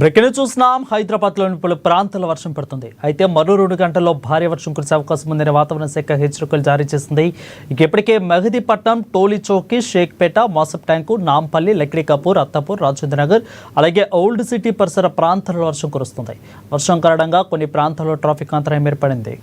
Breaking చూస్తున్నాం. హైదరాబాద్లోని పలు ప్రాంతాల వర్షం పడుతుంది. అయితే మరో 2 గంటల్లో భారీ వర్షం కురిసే అవకాశం ఉందని వాతావరణ శాఖ హెచ్చరికలు జారీ చేసింది. ఇప్పటికే మెహదీపట్నం, టోలీ చౌకీ, షేక్పేట, మాసప్ ట్యాంకు, నాంపల్లి, లక్డీకాపూర్, అత్తాపూర్, రాజేంద్ర నగర్ అలాగే ఓల్డ్ సిటీ పరిసర ప్రాంతాల్లో వర్షం కురుస్తుంది. వర్షం కారణంగా కొన్ని ప్రాంతాల్లో ట్రాఫిక్ అంతరాయం ఏర్పడింది.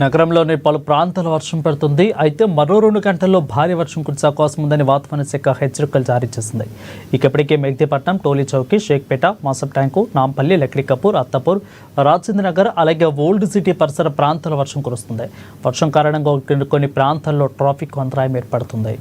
నగరంలోని పలు ప్రాంతాల వర్షం పడుతుంది. అయితే మరో 2 గంటల్లో భారీ వర్షం కురిసే అవకాశం ఉందని వాతావరణ శాఖ హెచ్చరికలు జారీ చేసింది. ఇప్పటికే మెహదీపట్నం, టోలీ చౌకీ, షేక్పేట, మాసప్ ట్యాంకు, నాంపల్లి, లక్డీకాపూర్, అత్తాపూర్, రాజేంద్ర నగర్ అలాగే ఓల్డ్ సిటీ పరిసర ప్రాంతాల వర్షం కురుస్తుంది. వర్షం కారణంగా కొన్ని ప్రాంతాల్లో ట్రాఫిక్ అంతరాయం ఏర్పడుతుంది.